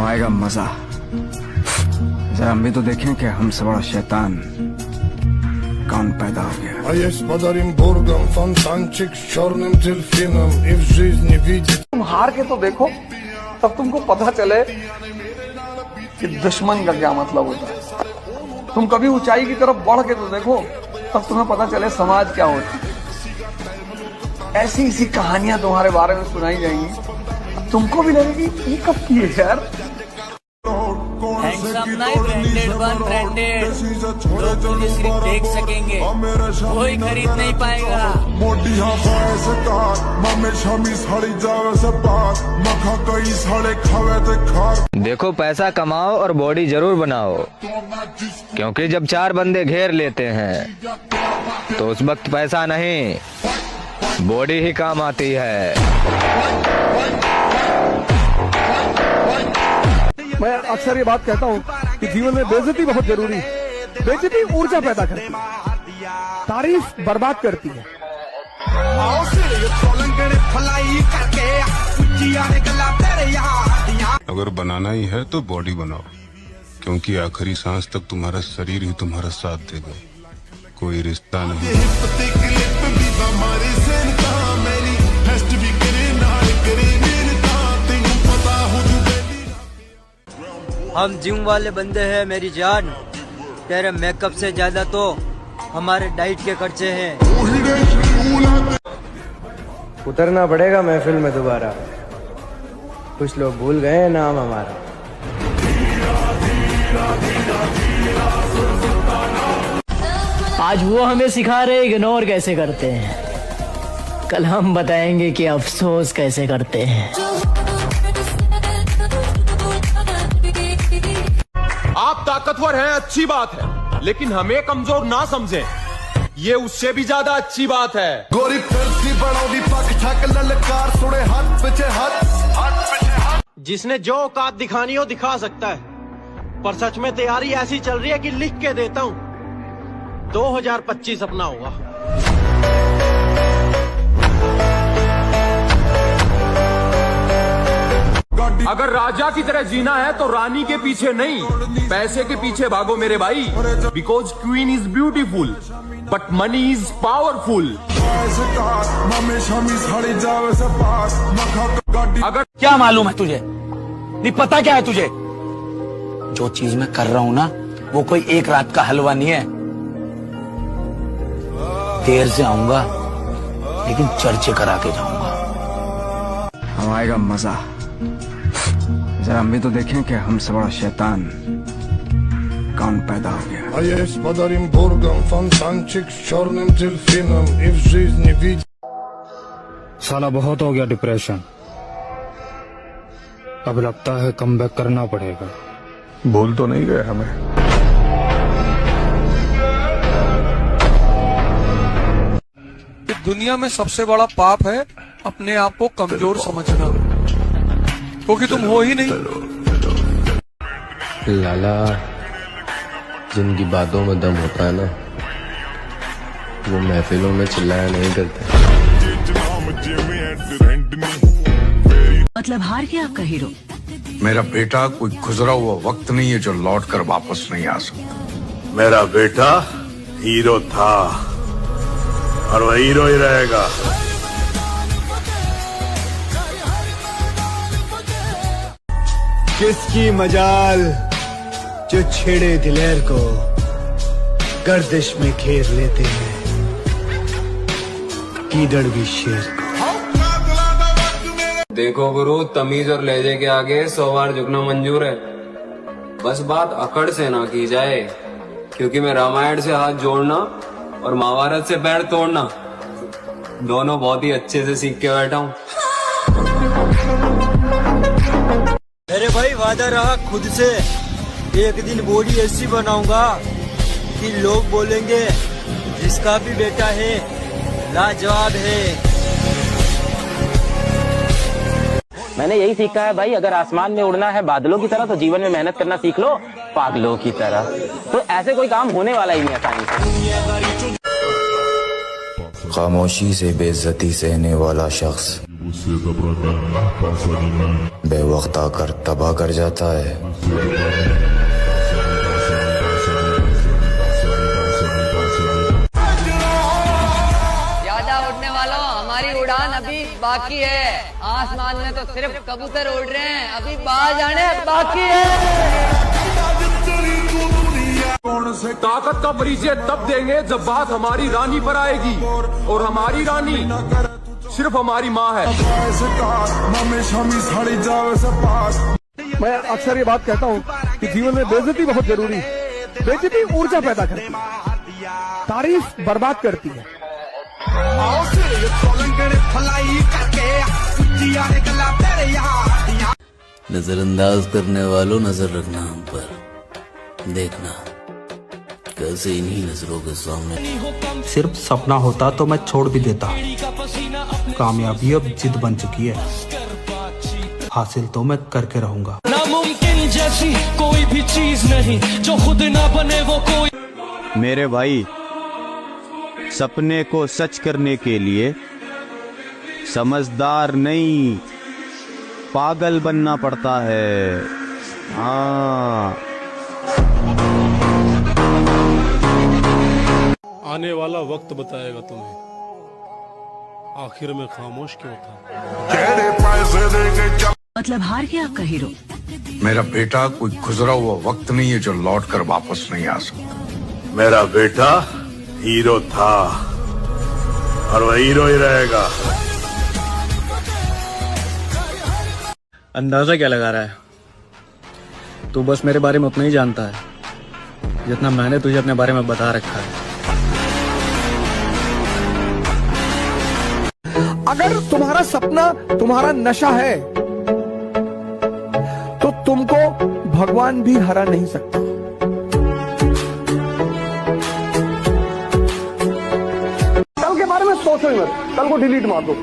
आएगा मजा। जरा हम भी तो देखें कि हमसे बड़ा शैतान कौन पैदा हो गया। तुम हार के तो देखो, तब तुमको पता चले कि दुश्मन का क्या मतलब होता है। तुम कभी ऊंचाई की तरफ बढ़ के तो देखो, तब तुम्हें पता चले समाज क्या होता है। ऐसी ऐसी कहानियां तुम्हारे बारे में सुनाई जाएंगी, तुमको भी लगेगी ये कब की है यार। लोग सिर्फ देख सकेंगे, कोई खरीद नहीं पाएगा। देखो, पैसा कमाओ और बॉडी जरूर बनाओ, क्योंकि जब 4 बंदे घेर लेते हैं तो उस वक्त पैसा नहीं, बॉडी ही काम आती है। मैं अक्सर ये बात कहता हूँ कि जीवन में बेइज्जती बहुत जरूरी है। बेइज्जती ऊर्जा पैदा करती है, तारीफ बर्बाद करती है। अगर बनाना ही है तो बॉडी बनाओ, क्योंकि आखिरी सांस तक तुम्हारा शरीर ही तुम्हारा साथ देगा, कोई रिश्ता नहीं। हम जिम वाले बंदे हैं मेरी जान, तेरे मेकअप से ज्यादा तो हमारे डाइट के खर्चे हैं। उतरना पड़ेगा महफिल में दोबारा, कुछ लोग भूल गए नाम हमारा। आज वो हमें सिखा रहे इग्नोर कैसे करते हैं, कल हम बताएंगे कि अफसोस कैसे करते हैं। आप ताकतवर हैं, अच्छी बात है, लेकिन हमें कमजोर ना समझें, ये उससे भी ज्यादा अच्छी बात है। गोरी जिसने जो औकात दिखानी हो दिखा सकता है, पर सच में तैयारी ऐसी चल रही है कि लिख के देता हूँ 2025 अपना होगा। अगर राजा की तरह जीना है तो रानी के पीछे नहीं, पैसे के पीछे भागो मेरे भाई। Because queen is beautiful but money is powerful. अगर क्या मालूम है तुझे, नहीं पता क्या है तुझे? जो चीज मैं कर रहा हूं ना, वो कोई एक रात का हलवा नहीं है। देर से आऊंगा लेकिन चर्चे करा के जाऊंगा। अब आएगा मजा। जरा हम भी तो देखें कि हमसे बड़ा शैतान कौन पैदा हो गया। साला बहुत हो गया डिप्रेशन, अब लगता है कमबैक करना पड़ेगा। भूल तो नहीं गए हमें? दुनिया में सबसे बड़ा पाप है अपने आप को कमजोर समझना, क्योंकि तुम हो ही नहीं। लाला, जिनकी बातों में दम होता है ना, वो महफिलों में चिल्लाया नहीं करते। मतलब हार गया आपका हीरो? मेरा बेटा कोई गुजरा हुआ वक्त नहीं है जो लौट कर वापस नहीं आ सकता। मेरा बेटा हीरो था और वह हीरो ही रहेगा। किसकी मजाल जो छेड़े दिलेर को गर्दिश में घेर लेते हैं, कीदड़ भी शेर को। देखो गुरु, तमीज और लहजे के आगे 100 बार झुकना मंजूर है, बस बात अकड़ से ना की जाए, क्योंकि मैं रामायण से हाथ जोड़ना और महाभारत से पैर तोड़ना दोनों बहुत ही अच्छे से सीख के बैठा हूँ। मेरे भाई वादा रहा खुद से, एक दिन बॉडी ऐसी बनाऊंगा कि लोग बोलेंगे जिसका भी बेटा है लाजवाब है। मैंने यही सीखा है भाई, अगर आसमान में उड़ना है बादलों की तरह तो जीवन में मेहनत करना सीख लो पागलों की तरह। तो ऐसे कोई काम होने वाला ही नहीं आसानी से। खामोशी से बेइज्जती सहने वाला शख्स बेवक्त आकर तबाह कर जाता है। हमारी उड़ान अभी बाकी है। आसमान में तो सिर्फ कबूतर उड़ रहे हैं, अभी बाहर जाने बाकी है। ताकत का परिचय तब देंगे जब बात हमारी रानी पर आएगी, और हमारी रानी सिर्फ हमारी माँ है। मैं अक्सर ये बात कहता हूँ कि जीवन में बेइज्जती बहुत जरूरी है। बेइज्जती ऊर्जा पैदा करती है, तारीफ बर्बाद करती है। नजरअंदाज करने वालों, नजर रखना हम पर, देखना कैसे इन्हीं नजरों के सामने। सिर्फ सपना होता तो मैं छोड़ भी देता। कामयाबी अब जिद बन चुकी है, हासिल तो मैं करके रहूंगा। नामुमकिन जैसी कोई भी चीज नहीं, जो खुद ना बने वो कोई। मेरे भाई, सपने को सच करने के लिए समझदार नहीं, पागल बनना पड़ता है। हाँ, आने वाला वक्त बताएगा तुम्हें, आखिर में खामोश क्यों था। मतलब हार गया आपका हीरो? मेरा बेटा कोई गुजरा हुआ वक्त नहीं है जो लौट कर वापस नहीं आ सकता। मेरा बेटा हीरो था और वह हीरो ही रहेगा। अंदाजा क्या लगा रहा है? तू बस मेरे बारे में उतना ही जानता है जितना मैंने तुझे अपने बारे में बता रखा है। अगर तुम्हारा सपना तुम्हारा नशा है तो तुमको भगवान भी हरा नहीं सकता। कल के बारे में सोचो ही मत, कल को डिलीट मार दो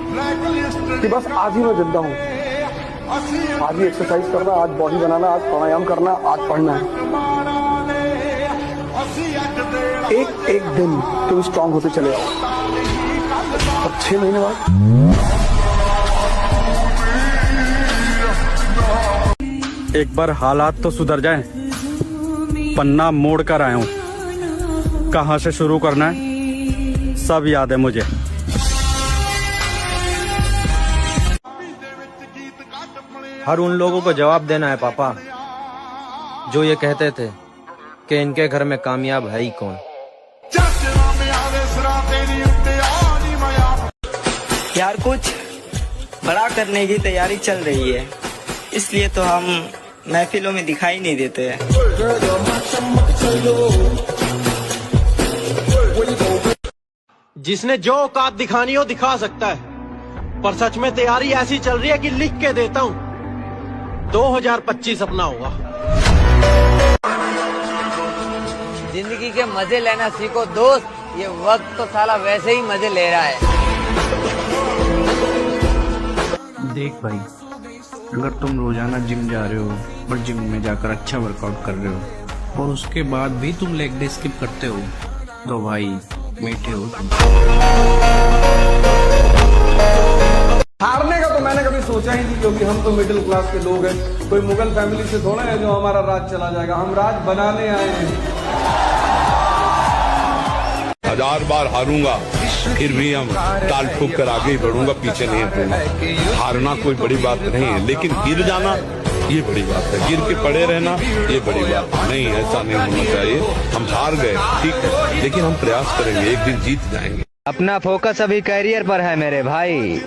कि बस आज ही मैं जिंदा हूं, आज ही एक्सरसाइज करना, आज बॉडी बनाना, आज प्राणायाम करना, आज पढ़ना है। एक एक दिन तुम स्ट्रांग होते चले आओ, और 6 महीने बाद एक बार हालात तो सुधर जाएं, पन्ना मोड़ कर आया हूं। कहां से शुरू करना है सब याद है मुझे। हर उन लोगों को जवाब देना है पापा जो ये कहते थे कि इनके घर में कामयाब है ही कौन। यार कुछ बड़ा करने की तैयारी चल रही है, इसलिए तो हम महफिलों में दिखाई नहीं देते हैं। जिसने जो औकात दिखानी हो दिखा सकता है, पर सच में तैयारी ऐसी चल रही है कि लिख के देता हूँ 2025 अपना होगा। जिंदगी के मजे लेना सीखो दोस्त, ये वक्त तो साला वैसे ही मजे ले रहा है। देख भाई, अगर तुम रोजाना जिम जा रहे हो और जिम में जाकर अच्छा वर्कआउट कर रहे हो और उसके बाद भी तुम लेग डे स्किप करते हो, तो भाई मीठे हो तुम। हारने का तो मैंने कभी सोचा ही नहीं, क्योंकि हम तो मिडिल क्लास के लोग हैं। कोई मुगल फैमिली से थोड़ा है जो हमारा राज चला जाएगा, हम राज बनाने आए हैं। 1000 बार हारूंगा फिर भी हम ताल ठोक कर आगे ही बढ़ूंगा, पीछे नहीं हटूंगा। हारना कोई बड़ी बात नहीं है, लेकिन गिर जाना ये बड़ी बात है। गिर के पड़े रहना ये बड़ी बात नहीं, ऐसा नहीं होना चाहिए। हम हार गए ठीक है, लेकिन हम प्रयास करेंगे, एक दिन जीत जाएंगे। अपना फोकस अभी कैरियर पर है मेरे भाई।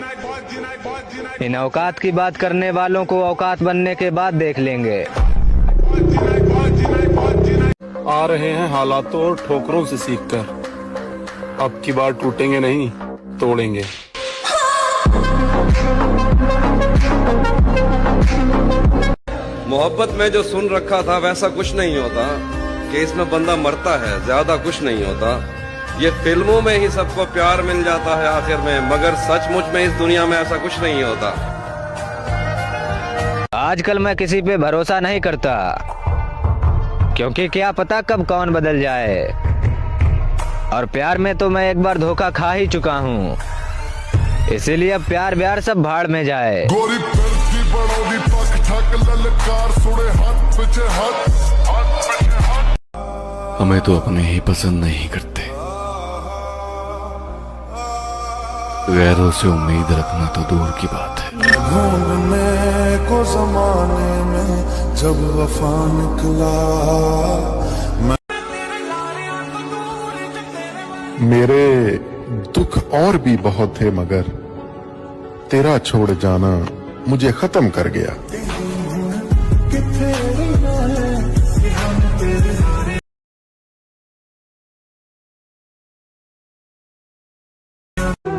इन औकात की बात करने वालों को औकात बनने के बाद देख लेंगे। आ रहे हैं हालातों और ठोकरों से सीखकर, अब की बार टूटेंगे नहीं तोड़ेंगे। मोहब्बत में जो सुन रखा था वैसा कुछ नहीं होता, कि इसमें बंदा मरता है, ज्यादा कुछ नहीं होता। ये फिल्मों में ही सबको प्यार मिल जाता है आखिर में, मगर सचमुच में इस दुनिया में ऐसा कुछ नहीं होता। आजकल मैं किसी पे भरोसा नहीं करता, क्योंकि क्या पता कब कौन बदल जाए। और प्यार में तो मैं एक बार धोखा खा ही चुका हूँ। इसीलिए अब प्यार ब्यार सब भाड़ में जाए। गोरी फिरती बड़ोदी पक ठक ललकार सुने हाथ पीछे हाथ। हमें तो अपने ही पसंद नहीं करते, गैरों से उम्मीद रखना तो दूर की बात है। ढूंढने को जमाने में जब वफा निकला, मेरे दुख और भी बहुत थे मगर तेरा छोड़ जाना मुझे खत्म कर गया।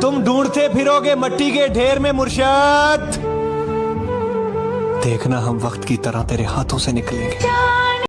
तुम ढूंढते फिरोगे मट्टी के ढेर में मुर्शद, देखना हम वक्त की तरह तेरे हाथों से निकलेंगे।